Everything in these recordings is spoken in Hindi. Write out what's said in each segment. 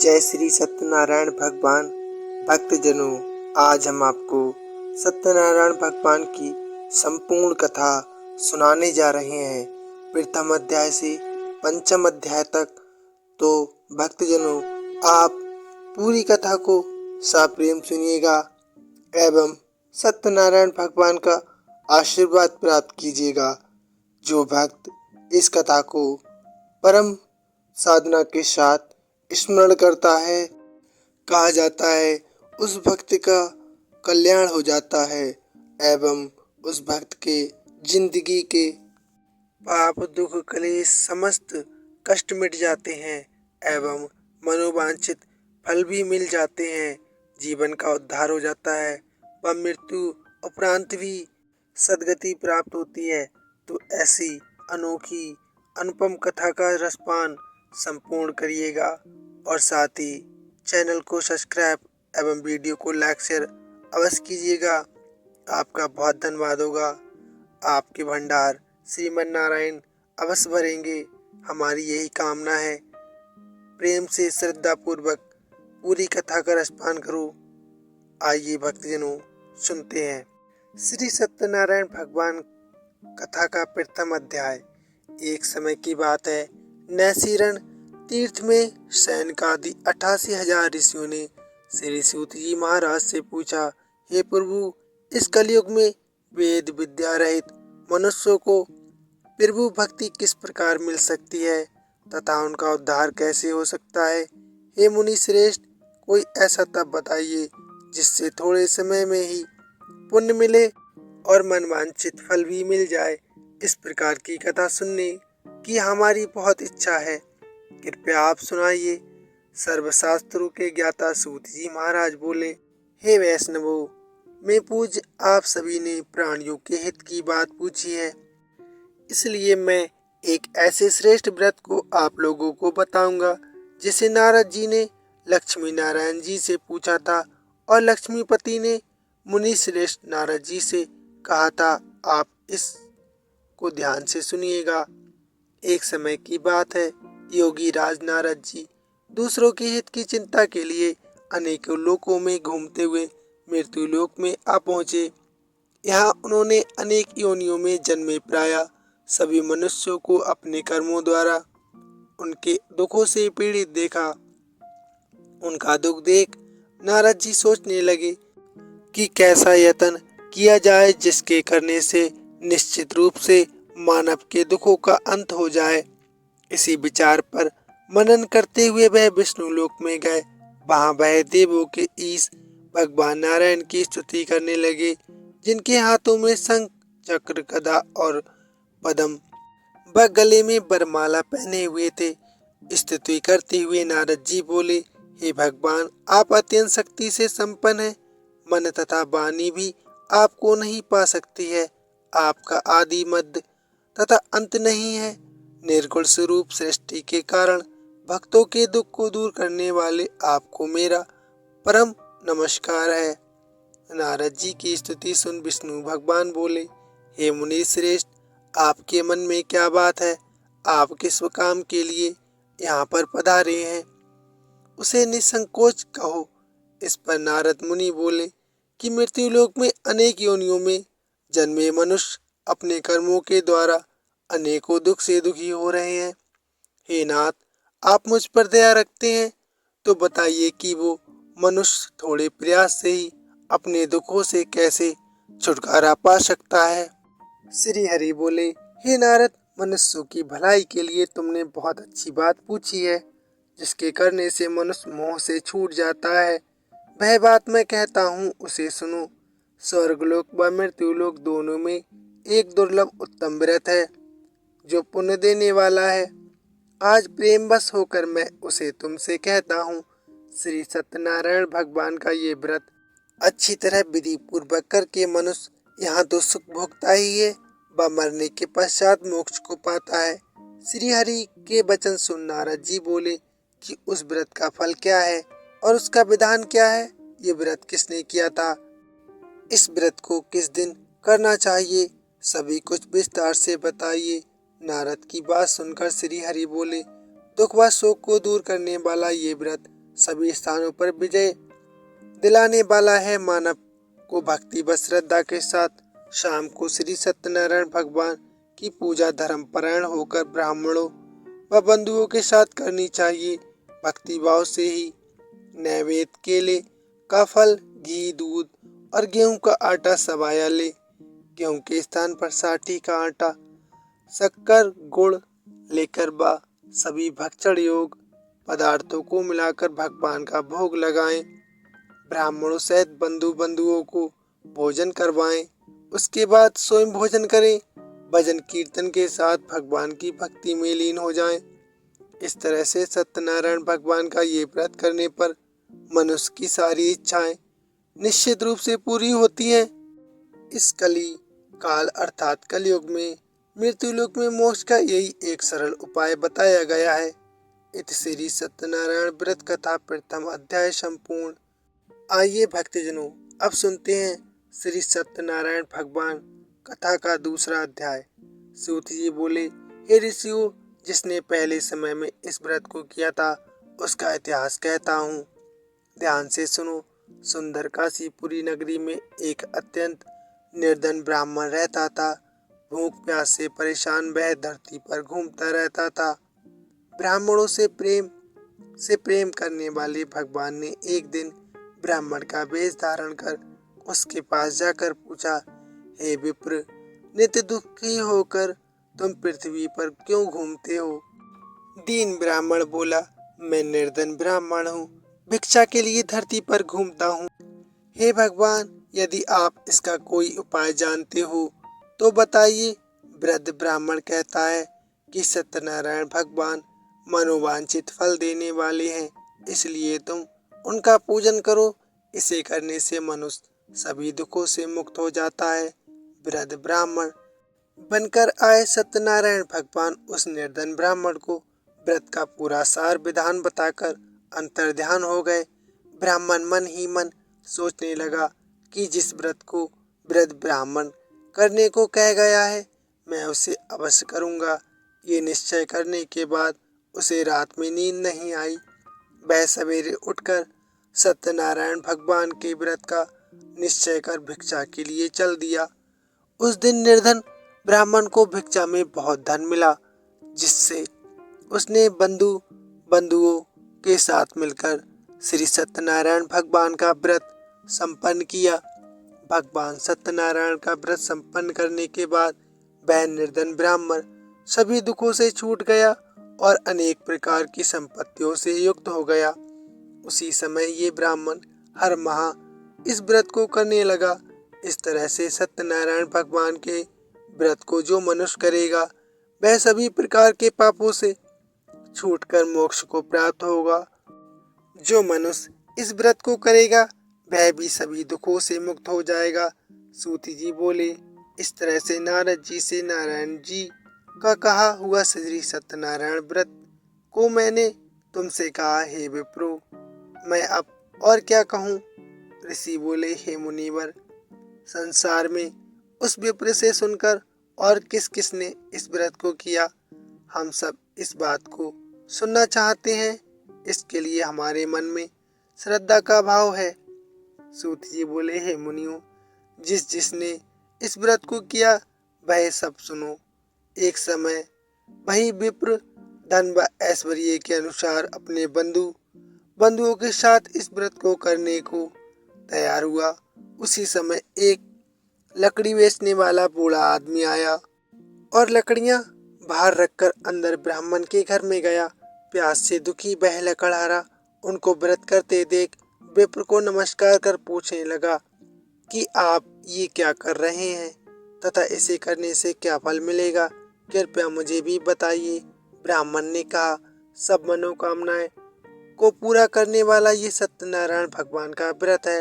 जय श्री सत्यनारायण भगवान। भक्तजनों, आज हम आपको सत्यनारायण भगवान की संपूर्ण कथा सुनाने जा रहे हैं, प्रथम अध्याय से पंचम अध्याय तक। तो भक्तजनों, आप पूरी कथा को सप्रेम सुनिएगा एवं सत्यनारायण भगवान का आशीर्वाद प्राप्त कीजिएगा। जो भक्त इस कथा को परम साधना के साथ स्मरण करता है, कहा जाता है उस भक्त का कल्याण हो जाता है एवं उस भक्त के जिंदगी के पाप दुख क्लेश समस्त कष्ट मिट जाते हैं एवं मनोवांछित फल भी मिल जाते हैं। जीवन का उद्धार हो जाता है व मृत्यु उपरांत भी सद्गति प्राप्त होती है। तो ऐसी अनोखी अनुपम कथा का रसपान संपूर्ण करिएगा और साथ ही चैनल को सब्सक्राइब एवं वीडियो को लाइक शेयर अवश्य कीजिएगा। आपका बहुत धन्यवाद होगा। आपके भंडार श्रीमन नारायण अवश्य भरेंगे, हमारी यही कामना है। प्रेम से श्रद्धा पूर्वक पूरी कथा का रसपान करो। आइए भक्तजनों, सुनते हैं श्री सत्यनारायण भगवान कथा का प्रथम अध्याय। एक समय की बात है, नैसीरण तीर्थ में सैनकादि 88,000 ऋषियों ने श्री सूत जी महाराज से पूछा, हे प्रभु, इस कलयुग में वेद विद्या रहित मनुष्यों को प्रभु भक्ति किस प्रकार मिल सकती है तथा उनका उद्धार कैसे हो सकता है। हे मुनि श्रेष्ठ, कोई ऐसा तप बताइए जिससे थोड़े समय में ही पुण्य मिले और मनवांछित फल भी मिल जाए। इस प्रकार की कथा सुनने की हमारी बहुत इच्छा है, कृपया आप सुनाइए। सर्वशास्त्रों के ज्ञाता सूत जी महाराज बोले, हे वैष्णवों, मैं पूज्य आप सभी ने प्राणियों के हित की बात पूछी है, इसलिए मैं एक ऐसे श्रेष्ठ व्रत को आप लोगों को बताऊंगा जिसे नारद जी ने लक्ष्मी नारायण जी से पूछा था और लक्ष्मीपति ने मुनि श्रेष्ठ नारद जी से कहा था। आप इस को ध्यान से सुनिएगा। एक समय की बात है, योगी राज नारद जी दूसरों के हित की चिंता के लिए अनेकों लोकों में घूमते हुए मृत्यु लोक में आ पहुँचे। यहाँ उन्होंने अनेक योनियों में जन्मे प्राय सभी मनुष्यों को अपने कर्मों द्वारा उनके दुखों से पीड़ित देखा। उनका दुख देख नारद जी सोचने लगे कि कैसा यत्न किया जाए जिसके करने से निश्चित रूप से मानव के दुखों का अंत हो जाए। इसी विचार पर मनन करते हुए वह विष्णु लोक में गए। वहां वह देवों के ईश भगवान नारायण की स्तुति करने लगे, जिनके हाथों में शंख चक्र गदा और पद्म व गले में वरमाला पहने हुए थे। स्तुति करते हुए नारद जी बोले, हे भगवान, आप अत्यंत शक्ति से संपन्न हैं, मन तथा वाणी भी आपको नहीं पा सकती है। आपका आदि मध्य तथा अंत नहीं है। निर्गुण स्वरूप सृष्टि के कारण भक्तों के दुख को दूर करने वाले आपको मेरा परम नमस्कार है। नारद जी की स्तुति सुन विष्णु भगवान बोले, हे मुनि श्रेष्ठ, आपके मन में क्या बात है? आप किस काम के लिए यहाँ पर पधारे हैं, उसे निसंकोच कहो। इस पर नारद मुनि बोले कि मृत्यु लोक में अनेक योनियों में जन्मे मनुष्य अपने कर्मों के द्वारा अनेकों दुख से दुखी हो रहे हैं। हे नाथ, आप मुझ पर दया रखते हैं तो बताइए कि वो मनुष्य थोड़े प्रयास से ही अपने दुखों से कैसे छुटकारा पा सकता है। श्री हरि बोले, हे नारद, मनुष्यों की भलाई के लिए तुमने बहुत अच्छी बात पूछी है, जिसके करने से मनुष्य मोह से छूट जाता है। वह बात मैं कहता हूँ, उसे सुनो। स्वर्गलोक व मृत्युलोक दोनों में एक दुर्लभ उत्तम व्रत है जो पुण्य देने वाला है। आज प्रेमवश होकर मैं उसे तुमसे कहता हूँ। श्री सत्यनारायण भगवान का ये व्रत अच्छी तरह विधि पूर्वक करके मनुष्य यहाँ तो सुख भोगता ही है व मरने के पश्चात मोक्ष को पाता है। श्री हरि के वचन सुन नारद जी बोले कि उस व्रत का फल क्या है और उसका विधान क्या है? ये व्रत किसने किया था? इस व्रत को किस दिन करना चाहिए? सभी कुछ विस्तार से बताइए। नारद की बात सुनकर श्री हरि बोले, दुख व शोक को दूर करने वाला ये व्रत सभी स्थानों पर विजय दिलाने वाला है। मानव को भक्ति व श्रद्धा के साथ शाम को श्री सत्यनारायण भगवान की पूजा धर्मपरायण होकर ब्राह्मणों व बंधुओं के साथ करनी चाहिए। भक्ति भाव से ही नैवेद्य, केले का फल, घी, दूध और गेहूं का आटा सवाया ले। गेहूं के स्थान पर साठी का आटा, शक्कर, गुड़ लेकर बा सभी भक्षण योग पदार्थों को मिलाकर भगवान का भोग लगाएं। ब्राह्मणों सहित बंधुओं को भोजन करवाएं। उसके बाद स्वयं भोजन करें। भजन कीर्तन के साथ भगवान की भक्ति में लीन हो जाएं। इस तरह से सत्यनारायण भगवान का ये व्रत करने पर मनुष्य की सारी इच्छाएं निश्चित रूप से पूरी होती हैं। इस कली काल अर्थात कलयुग में मृत्यु लोक में मोक्ष का यही एक सरल उपाय बताया गया है। इति श्री सत्यनारायण व्रत कथा प्रथम अध्याय संपूर्ण। आइए भक्तजनों, अब सुनते हैं श्री सत्यनारायण भगवान कथा का दूसरा अध्याय। सूत जी बोले, हे ऋषियों, जिसने पहले समय में इस व्रत को किया था उसका इतिहास कहता हूँ। ध्यान से सुनो। सुंदर काशीपुरी नगरी में एक अत्यंत निर्धन ब्राह्मण रहता था। भूख प्यास से परेशान वह धरती पर घूमता रहता था। ब्राह्मणों से प्रेम करने वाले भगवान ने एक दिन ब्राह्मण का वेश धारण कर उसके पास जाकर पूछा, हे विप्र, नित्य दुखी होकर तुम पृथ्वी पर क्यों घूमते हो? दीन ब्राह्मण बोला, मैं निर्धन ब्राह्मण हूँ, भिक्षा के लिए धरती पर घूमता हूँ। हे भगवान, यदि आप इसका कोई उपाय जानते हो तो बताइए। वृद्ध ब्राह्मण कहता है कि सत्यनारायण भगवान मनोवांछित फल देने वाले हैं, इसलिए तुम उनका पूजन करो। इसे करने से मनुष्य सभी दुखों से मुक्त हो जाता है। वृद्ध ब्राह्मण बनकर आए सत्यनारायण भगवान उस निर्धन ब्राह्मण को व्रत का पूरा सार विधान बताकर अंतर्ध्यान हो गए। ब्राह्मण मन ही मन सोचने लगा कि जिस व्रत को वृद्ध ब्राह्मण करने को कह गया है मैं उसे अवश्य करूँगा। ये निश्चय करने के बाद उसे रात में नींद नहीं आई। वह सवेरे उठकर सत्यनारायण भगवान के व्रत का निश्चय कर भिक्षा के लिए चल दिया। उस दिन निर्धन ब्राह्मण को भिक्षा में बहुत धन मिला, जिससे उसने बंधुओं के साथ मिलकर श्री सत्यनारायण भगवान का व्रत संपन्न किया। भगवान सत्यनारायण का व्रत संपन्न करने के बाद वह निर्धन ब्राह्मण सभी दुखों से छूट गया और अनेक प्रकार की संपत्तियों से युक्त हो गया। उसी समय ये ब्राह्मण हर माह इस व्रत को करने लगा। इस तरह से सत्यनारायण भगवान के व्रत को जो मनुष्य करेगा वह सभी प्रकार के पापों से छूटकर मोक्ष को प्राप्त होगा। जो मनुष्य इस व्रत को करेगा वह भी सभी दुखों से मुक्त हो जाएगा। सूती जी बोले, इस तरह से नारद जी से नारायण जी का कहा हुआ श्री सत्यनारायण व्रत को मैंने तुमसे कहा। हे विप्रो, मैं अब और क्या कहूँ? ऋषि बोले, हे मुनिवर, संसार में उस विप्र से सुनकर और किस किस ने इस व्रत को किया, हम सब इस बात को सुनना चाहते हैं। इसके लिए हमारे मन में श्रद्धा का भाव है। सूत जी बोले, हे मुनियों, जिसने इस व्रत को किया वह सब सुनो। एक समय वही विप्र धन व ऐश्वर्य के अनुसार अपने बंधुओं के साथ इस व्रत को करने को तैयार हुआ। उसी समय एक लकड़ी बेचने वाला बूढ़ा आदमी आया और लकड़ियां बाहर रखकर अंदर ब्राह्मण के घर में गया। प्यास से दुखी वह लकड़हारा उनको व्रत करते देख विप्र को नमस्कार कर पूछने लगा कि आप ये क्या कर रहे हैं तथा इसे करने से क्या फल मिलेगा, कृपया मुझे भी बताइए। ब्राह्मण ने कहा, सब मनोकामनाएं को पूरा करने वाला ये सत्यनारायण भगवान का व्रत है।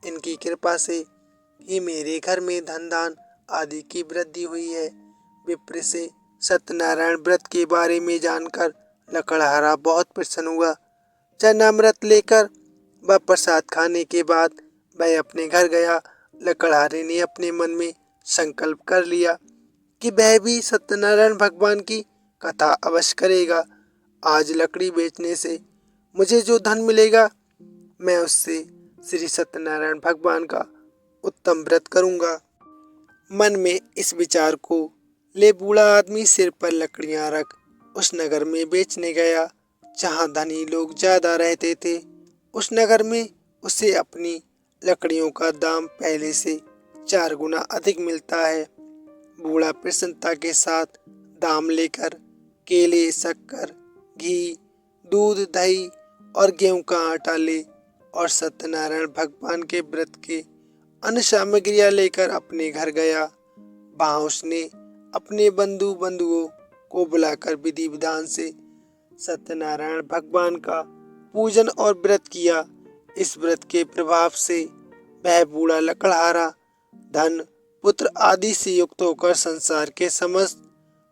इनकी कृपा से ही मेरे घर में धन दान आदि की वृद्धि हुई है। विप्र से सत्यनारायण व्रत के बारे में जानकर लकड़हारा बहुत प्रसन्न हुआ। चरणामृत लेकर व प्रसाद खाने के बाद वह अपने घर गया। लकड़हारे ने अपने मन में संकल्प कर लिया कि वह भी सत्यनारायण भगवान की कथा अवश्य करेगा। आज लकड़ी बेचने से मुझे जो धन मिलेगा मैं उससे श्री सत्यनारायण भगवान का उत्तम व्रत करूंगा। मन में इस विचार को ले बूढ़ा आदमी सिर पर लकड़ियां रख उस नगर में बेचने गया जहां धनी लोग ज्यादा रहते थे। उस नगर में उसे अपनी लकड़ियों का दाम पहले से 4 गुना अधिक मिलता है। बूढ़ा प्रसन्नता के साथ दाम लेकर केले, शक्कर, घी, दूध, दही और गेहूं का आटा ले और सत्यनारायण भगवान के व्रत के अन्य सामग्रियां लेकर अपने घर गया। वहां उसने अपने बंधुओं को बुलाकर विधि विधान से सत्यनारायण भगवान का पूजन और व्रत किया। इस व्रत के प्रभाव से वह बूढ़ा लकड़हारा धन, पुत्र आदि से युक्त होकर संसार के समस्त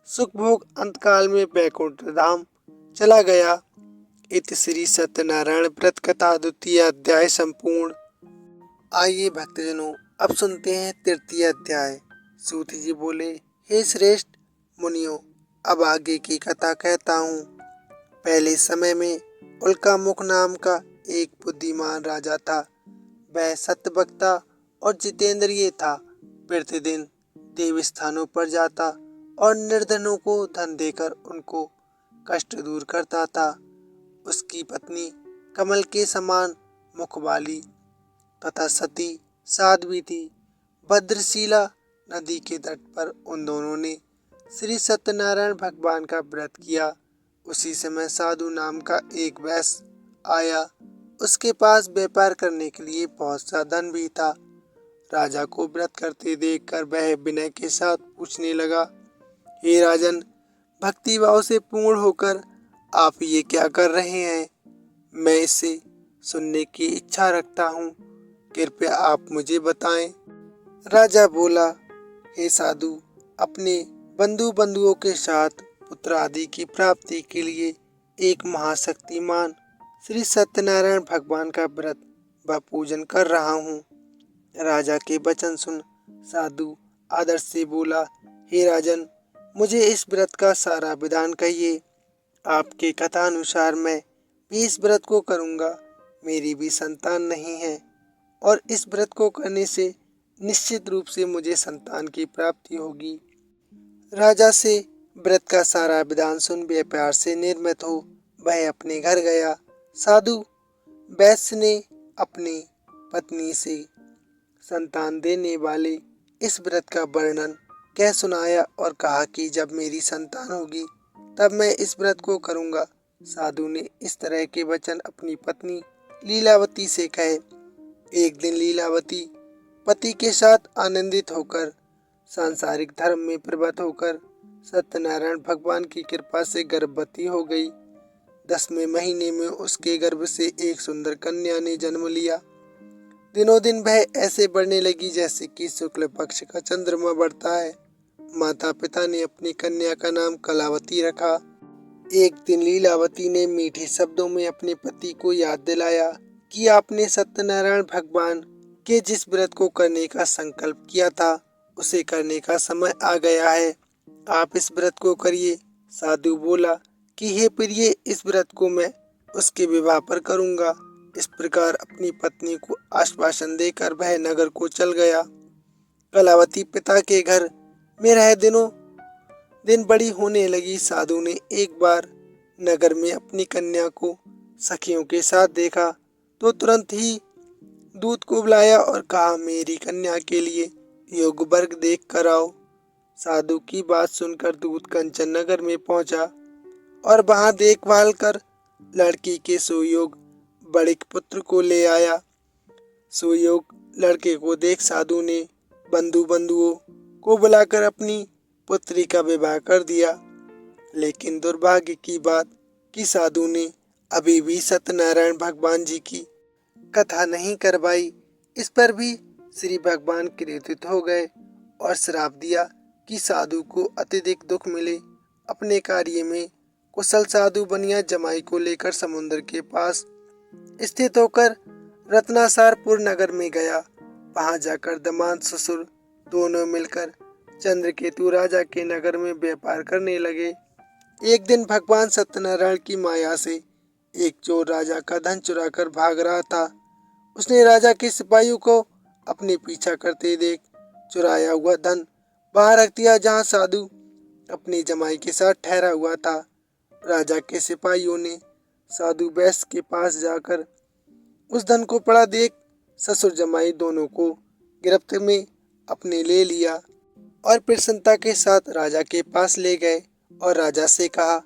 सुख भोग अंतकाल में वैकुंठ धाम चला गया। इति श्री सत्यनारायण व्रत कथा द्वितीय अध्याय संपूर्ण। आइए भक्तजनों, अब सुनते हैं तृतीय अध्याय। सूत जी बोले, हे श्रेष्ठ मुनियों, अब आगे की कथा कहता हूँ। पहले समय में उल्कामुख नाम का एक बुद्धिमान राजा था। वह सत्यवक्ता और जितेंद्रिय था। प्रतिदिन देव स्थानों पर जाता और निर्धनों को धन देकर उनको कष्ट दूर करता था। उसकी पत्नी कमल के समान मुख वाली तथा सती साध्वी थी। भद्रशिला नदी के तट पर उन दोनों ने श्री सत्यनारायण भगवान का व्रत किया। उसी समय साधु नाम का एक वैश्य आया। उसके पास व्यापार करने के लिए बहुत सा धन भी था। राजा को व्रत करते देखकर वह विनय के साथ पूछने लगा, हे राजन, भक्ति भाव से पूर्ण होकर आप ये क्या कर रहे हैं? मैं इसे सुनने की इच्छा रखता हूँ। कृपया आप मुझे बताएं। राजा बोला, हे साधु, अपने बंधुओं के साथ पुत्र आदि की प्राप्ति के लिए एक महाशक्तिमान श्री सत्यनारायण भगवान का व्रत व पूजन कर रहा हूँ। राजा के वचन सुन साधु आदर से बोला, हे राजन, मुझे इस व्रत का सारा विधान कहिए। आपके कथानुसार मैं भी इस व्रत को करूँगा। मेरी भी संतान नहीं है और इस व्रत को करने से निश्चित रूप से मुझे संतान की प्राप्ति होगी। राजा से व्रत का सारा विधान सुन वे प्यार से निर्मित हो वह अपने घर गया। साधु वैश्य ने अपनी पत्नी से संतान देने वाले इस व्रत का वर्णन कह सुनाया और कहा कि जब मेरी संतान होगी तब मैं इस व्रत को करूंगा। साधु ने इस तरह के वचन अपनी पत्नी लीलावती से कहे। एक दिन लीलावती पति के साथ आनंदित होकर सांसारिक धर्म में प्रवृत्त होकर सत्यनारायण भगवान की कृपा से गर्भवती हो गई। 10वें महीने में उसके गर्भ से एक सुंदर कन्या ने जन्म लिया। दिनों दिन वह ऐसे बढ़ने लगी जैसे कि शुक्ल पक्ष का चंद्रमा बढ़ता है। माता पिता ने अपनी कन्या का नाम कलावती रखा। एक दिन लीलावती ने मीठे शब्दों में अपने पति को याद दिलाया कि आपने सत्यनारायण भगवान के जिस व्रत को करने का संकल्प किया था उसे करने का समय आ गया है। आप इस व्रत को करिए। साधु बोला कि हे प्रिय, इस व्रत को मैं उसके विवाह पर करूंगा। इस प्रकार अपनी पत्नी को आश्वासन देकर वह नगर को चल गया। कलावती पिता के घर में रह दिनों दिन बड़ी होने लगी। साधु ने एक बार नगर में अपनी कन्या को सखियों के साथ देखा तो तुरंत ही दूत को बुलाया और कहा, मेरी कन्या के लिए योग्य वर्ग देख कर आओ। साधु की बात सुनकर दूत कंचन नगर में पहुंचा और वहां देखभाल कर लड़की के सुयोग बड़े पुत्र को ले आया। सुयोग लड़के को देख साधु ने बंधुओं को बुलाकर अपनी पुत्री का विवाह कर दिया। लेकिन दुर्भाग्य की बात कि साधु ने अभी भी सत्यनारायण भगवान जी की कथा नहीं करवाई। इस पर भी श्री भगवान क्रोधित हो गए और श्राप दिया कि साधु को अत्यधिक दुख मिले। अपने कार्य में कुशल साधु बनिया जमाई को लेकर समुद्र के पास स्थित होकर रत्नासारपुर नगर में गया। वहां जाकर दामाद ससुर दोनों मिलकर चंद्रकेतु राजा के नगर में व्यापार करने लगे। एक दिन भगवान सत्यनारायण की माया से एक चोर राजा का धन चुराकर भाग रहा था। उसने राजा के सिपाहियों को अपने पीछा करते देख चुराया हुआ धन बाहर रख दिया जहाँ साधु अपनी जमाई के साथ ठहरा हुआ था। राजा के सिपाहियों ने साधु बैस के पास जाकर उस धन को पड़ा देख ससुर जमाई दोनों को गिरफ्त में अपने ले लिया और प्रसन्नता के साथ राजा के पास ले गए और राजा से कहा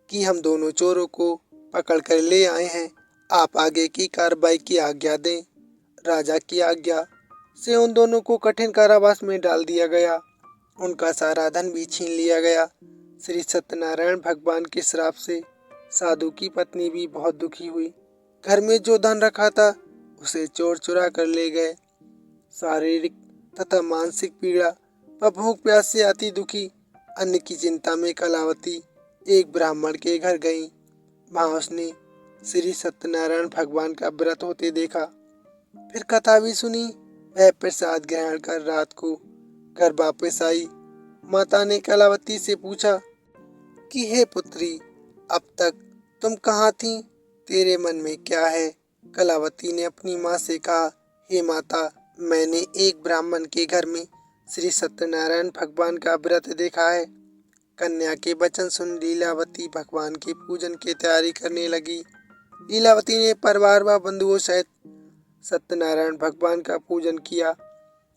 कि हम दोनों चोरों को पकड़ कर ले आए हैं, आप आगे की कार्रवाई की आज्ञा दें। राजा की आज्ञा से उन दोनों को कठिन कारावास में डाल दिया गया। उनका सारा धन भी छीन लिया गया। श्री सत्यनारायण भगवान के श्राप से साधु की पत्नी भी बहुत दुखी हुई। घर में जो धन रखा था उसे चोर चुरा कर ले गए। शारीरिक तथा मानसिक पीड़ा व भूख प्यास से अति दुखी अन्न की चिंता में कलावती एक ब्राह्मण के घर गई। वहां उसने श्री सत्यनारायण भगवान का व्रत होते देखा। फिर कथा भी सुनी। वह प्रसाद ग्रहण कर रात को घर वापस आई। माता ने कलावती से पूछा कि हे पुत्री, अब तक तुम कहाँ थी, तेरे मन में क्या है? कलावती ने अपनी माँ से कहा, हे माता, मैंने एक ब्राह्मण के घर में श्री सत्यनारायण भगवान का व्रत देखा है। कन्या के वचन सुन लीलावती भगवान के पूजन की तैयारी करने लगी। लीलावती ने परिवार व बंधुओं सहित सत्यनारायण भगवान का पूजन किया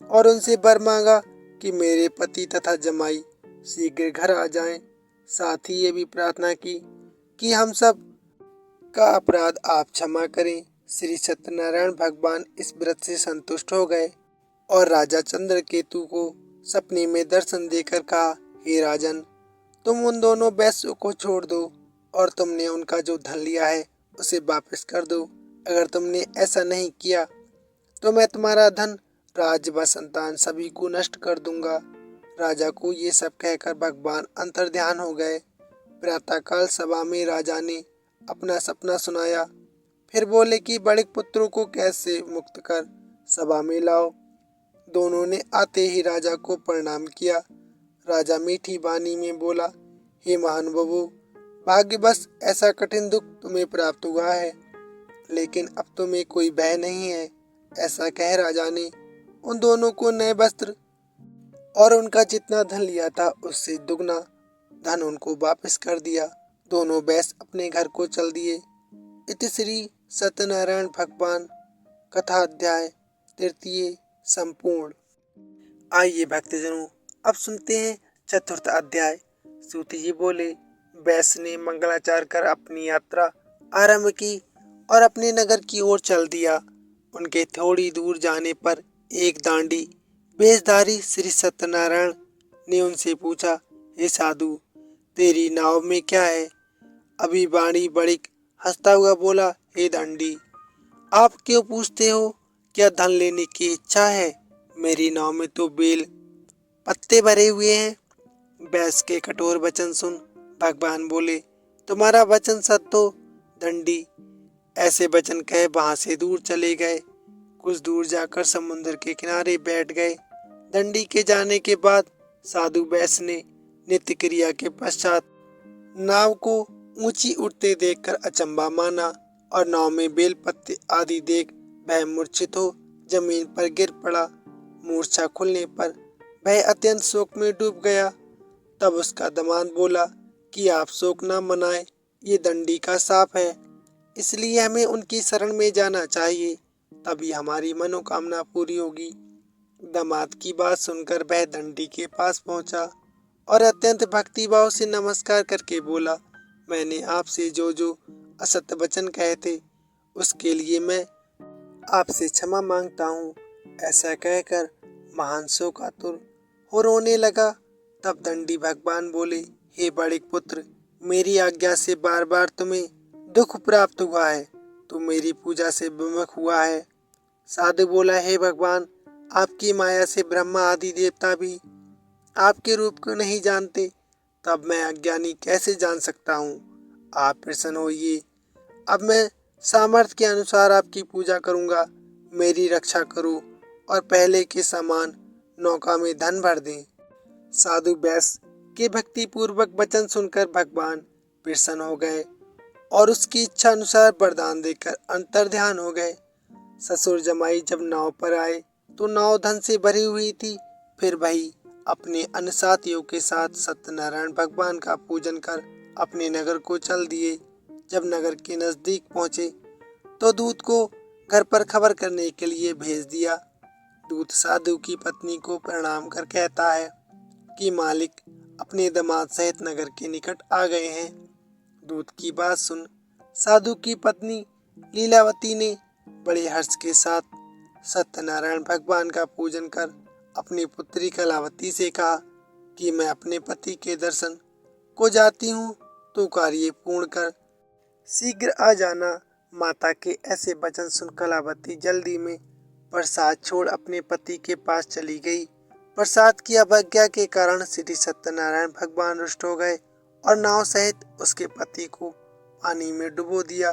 और उनसे वर मांगा कि मेरे पति तथा जमाई शीघ्र घर आ जाएं। साथ ही ये भी प्रार्थना की कि हम सब का अपराध आप क्षमा करें। श्री सत्यनारायण भगवान इस व्रत से संतुष्ट हो गए और राजा चंद्रकेतु को सपने में दर्शन देकर कहा, हे राजन, तुम उन दोनों वैश्यों को छोड़ दो और तुमने उनका जो धन लिया है उसे वापस कर दो। अगर तुमने ऐसा नहीं किया तो मैं तुम्हारा धन, राज्य व संतान सभी को नष्ट कर दूंगा। राजा को ये सब कहकर भगवान अंतर्ध्यान हो गए। प्रातःकाल सभा में राजा ने अपना सपना सुनाया। फिर बोले कि बड़े पुत्रों को कैसे मुक्त कर सभा में लाओ। दोनों ने आते ही राजा को प्रणाम किया। राजा मीठी वाणी में बोला, हे महानुभावों, भाग्यवश ऐसा कठिन दुख तुम्हें प्राप्त हुआ है, लेकिन अब तुम्हें कोई भय नहीं है। ऐसा कह राजा ने उन दोनों को नए वस्त्र और उनका जितना धन लिया था उससे दुगना धन उनको वापस कर दिया। दोनों वैश्य अपने घर को चल दिए। इति श्री सत्यनारायण भगवान कथा अध्याय तृतीय संपूर्ण। आइए भक्तजनों, अब सुनते हैं चतुर्थ अध्याय। सूत जी बोले, वैश्य ने मंगलाचार कर अपनी यात्रा आरंभ की और अपने नगर की ओर चल दिया। उनके थोड़ी दूर जाने पर एक दांडी वेशधारी श्री सत्यनारायण ने उनसे पूछा, हे साधु, तेरी नाव में क्या है? अभी वाणी बड़िक हंसता हुआ बोला, हे दांडी, आप क्यों पूछते हो? क्या धन लेने की इच्छा है? मेरी नाव में तो बेल पत्ते भरे हुए हैं। वैश्य के कठोर वचन सुन भगवान बोले, तुम्हारा वचन सत्य हो दंडी। ऐसे वचन कहे वहां से दूर चले गए। कुछ दूर जाकर समुद्र के किनारे बैठ गए। दंडी के जाने के बाद साधु वैश्य ने नित्य क्रिया के पश्चात नाव को ऊंची उठते देखकर अचंभा माना और नाव में बेल पत्ते आदि देख वह मूर्छित हो जमीन पर गिर पड़ा। मूर्छा खुलने पर वह अत्यंत शोक में डूब गया। तब उसका दामाद बोला कि आप शोक न मनाएं, ये दंडी का शाप है, इसलिए हमें उनकी शरण में जाना चाहिए, तभी हमारी मनोकामना पूरी होगी। दामाद की बात सुनकर वह दंडी के पास पहुंचा और अत्यंत भक्तिभाव से नमस्कार करके बोला, मैंने आपसे जो जो असत्य वचन कहे थे उसके लिए मैं आपसे क्षमा मांगता हूँ। ऐसा कहकर महान शोकातुर हो रोने लगा। तब दंडी भगवान बोले, हे बड़े पुत्र, मेरी आज्ञा से बार बार तुम्हें दुख प्राप्त हुआ है, तुम मेरी पूजा से विमुख हुआ है। साधु बोला, हे भगवान, आपकी माया से ब्रह्मा आदि देवता भी आपके रूप को नहीं जानते, तब मैं अज्ञानी कैसे जान सकता हूँ? आप प्रसन्न होइए, अब मैं सामर्थ्य के अनुसार आपकी पूजा करूँगा। मेरी रक्षा करो और पहले के समान नौका में धन भर दें। साधु वैश्य के भक्ति पूर्वक वचन सुनकर भगवान प्रसन्न हो गए और उसकी इच्छा अनुसार वरदान देकर अंतर्ध्यान हो गए। ससुर जमाई जब नाव पर आए तो नाव धन से भरी हुई थी। फिर वही अपने अन्य साथियों के साथ सत्यनारायण भगवान का पूजन कर अपने नगर को चल दिए। जब नगर के नजदीक पहुंचे तो दूत को घर पर खबर करने के लिए भेज दिया। दूत साधु की पत्नी को प्रणाम कर कहता है कि मालिक अपने दामाद सहित नगर के निकट आ गए हैं। दूत की बात सुन साधु की पत्नी लीलावती ने बड़े हर्ष के साथ सत्यनारायण भगवान का पूजन कर अपनी पुत्री कलावती से कहा कि मैं अपने पति के दर्शन को जाती हूँ, तो कार्य पूर्ण कर शीघ्र आ जाना। माता के ऐसे वचन सुन कलावती जल्दी में प्रसाद छोड़ अपने पति के पास चली गई। प्रसाद की अवज्ञा के कारण श्री सत्यनारायण भगवान रुष्ट हो गए और नाव सहित उसके पति को पानी में डुबो दिया।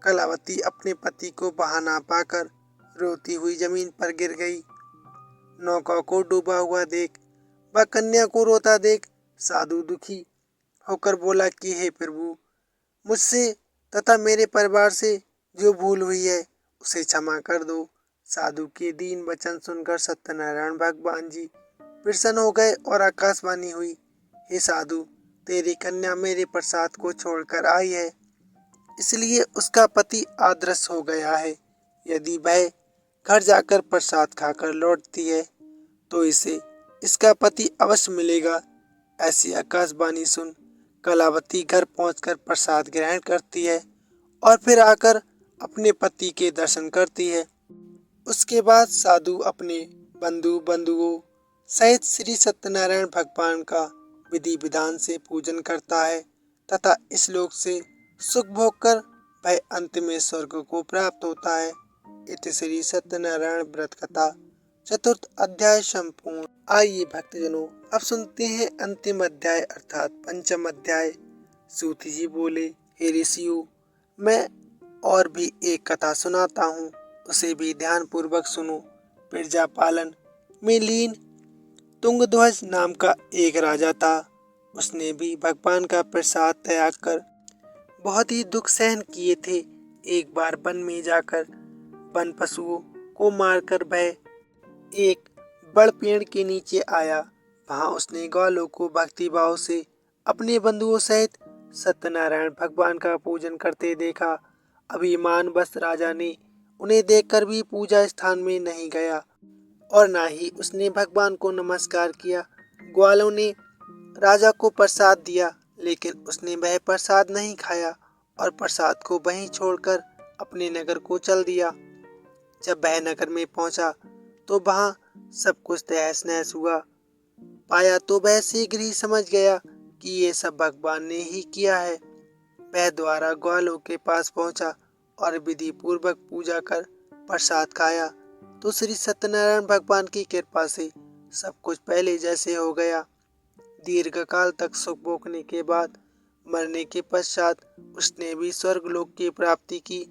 कलावती अपने पति को बहा ना पाकर रोती हुई जमीन पर गिर गई। नौका को डूबा हुआ देख व कन्या को रोता देख साधु दुखी होकर बोला कि हे प्रभु, मुझसे तथा मेरे परिवार से जो भूल हुई है उसे क्षमा कर दो। साधु के दीन वचन सुनकर सत्यनारायण भगवान जी प्रसन्न हो गए और आकाशवाणी हुई, हे साधु, तेरी कन्या मेरे प्रसाद को छोड़कर आई है, इसलिए उसका पति आदर्श हो गया है। यदि वह घर जाकर प्रसाद खाकर लौटती है तो इसे इसका पति अवश्य मिलेगा। ऐसी आकाशवाणी सुन कलावती घर पहुंचकर प्रसाद ग्रहण करती है और फिर आकर अपने पति के दर्शन करती है। उसके बाद साधु अपने बंधुओं सहित श्री सत्यनारायण भगवान का विधि विधान से पूजन करता है तथा इस लोक से सुख भोग कर वह अंत में स्वर्ग को प्राप्त होता है। इति श्री सत्यनारायण व्रत कथा चतुर्थ अध्याय संपूर्ण। आइए भक्तजनों, अब सुनते हैं अंतिम अध्याय अर्थात पंचम अध्याय। सूत जी बोले, हे ऋषियों, मैं और भी एक कथा सुनाता हूँ, उसे भी ध्यान पूर्वक सुनो। प्रजा पालन में लीन तुंगध्वज नाम का एक राजा था। उसने भी भगवान का प्रसाद त्याग कर बहुत ही दुख सहन किए थे। एक बार वन में जाकर वन पशुओं को मारकर वह एक बड़ पेड़ के नीचे आया। वहां उसने ग्वालों को भक्ति भाव से अपने बंधुओं सहित सत्यनारायण भगवान का पूजन करते देखा। अभिमानवश राजा ने उन्हें देखकर भी पूजा स्थान में नहीं गया और ना ही उसने भगवान को नमस्कार किया। ग्वालों ने राजा को प्रसाद दिया, लेकिन उसने वह प्रसाद नहीं खाया और प्रसाद को वहीं छोड़कर अपने नगर को चल दिया। जब वह नगर में पहुंचा तो वहां सब कुछ तहस नहस हुआ। पाया तो वह शीघ्र ही समझ गया कि ये सब भगवान ने ही किया है। वह द्वारा ग्वालों के पास पहुंचा और विधि पूर्वक पूजा कर प्रसाद खाया तो श्री सत्यनारायण भगवान की कृपा से सब कुछ पहले जैसे हो गया। दीर्घ काल तक सुख भोगने के बाद मरने के पश्चात उसने भी स्वर्ग लोक की प्राप्ति की।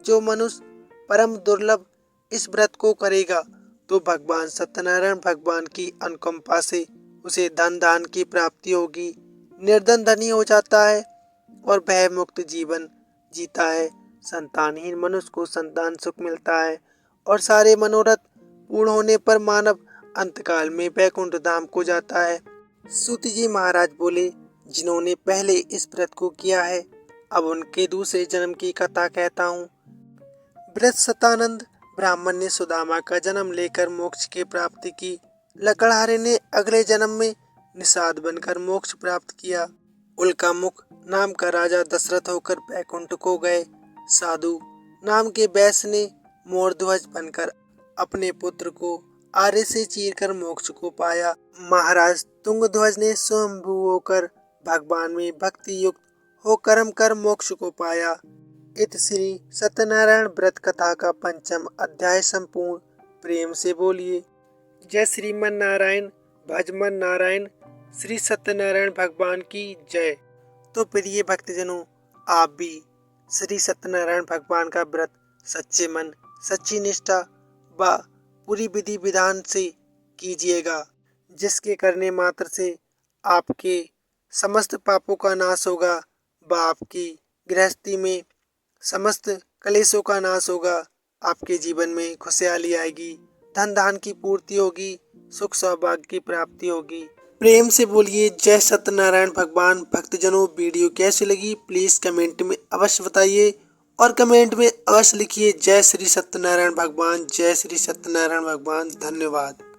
जो मनुष्य परम दुर्लभ इस व्रत को करेगा तो भगवान सत्यनारायण भगवान की अनुकंपा से उसे धन दान की प्राप्ति होगी। निर्धन धनी हो जाता है और भय मुक्त जीवन जीता है। संतानहीन मनुष्य को संतान सुख मिलता है और सारे मनोरथ पूर्ण होने पर मानव अंतकाल में वैकुंठ धाम को जाता है। सूत जी महाराज बोले, जिन्होंने पहले इस व्रत को किया है, अब उनके दूसरे जन्म की कथा कहता हूँ। व्रत सतानंद ब्राह्मण ने सुदामा का जन्म लेकर मोक्ष की प्राप्ति की। लकड़हारे ने अगले जन्म में निषाद बनकर मोक्ष प्राप्त किया। उल्का मुख नाम का राजा दशरथ होकर वैकुंठ को गए। साधु नाम के वैश्य ने मोरध्वज बनकर अपने पुत्र को आरे से चीरकर मोक्ष को पाया। महाराज तुंगध्वज ने स्वयंभू होकर भगवान में भक्ति युक्त हो कर्म कर मोक्ष को पाया। इत श्री सत्यनारायण व्रत कथा का पंचम अध्याय संपूर्ण। प्रेम से बोलिए जय श्रीमन नारायण, भजमन नारायण, श्री सत्यनारायण भगवान की जय। तो प्रिय भक्तजनों, आप भी श्री सत्यनारायण भगवान का व्रत सच्चे मन, सच्ची निष्ठा व पूरी विधि विधान से कीजिएगा, जिसके करने मात्र से आपके समस्त पापों का नाश होगा व आपकी गृहस्थी में समस्त कलेशों का नाश होगा। आपके जीवन में खुशहाली आएगी, धन धान की पूर्ति होगी, सुख सौभाग्य की प्राप्ति होगी। प्रेम से बोलिए जय सत्यनारायण भगवान। भक्तजनों, वीडियो कैसी लगी प्लीज कमेंट में अवश्य बताइए और कमेंट में अवश्य लिखिए जय श्री सत्यनारायण भगवान, जय श्री सत्यनारायण भगवान। धन्यवाद।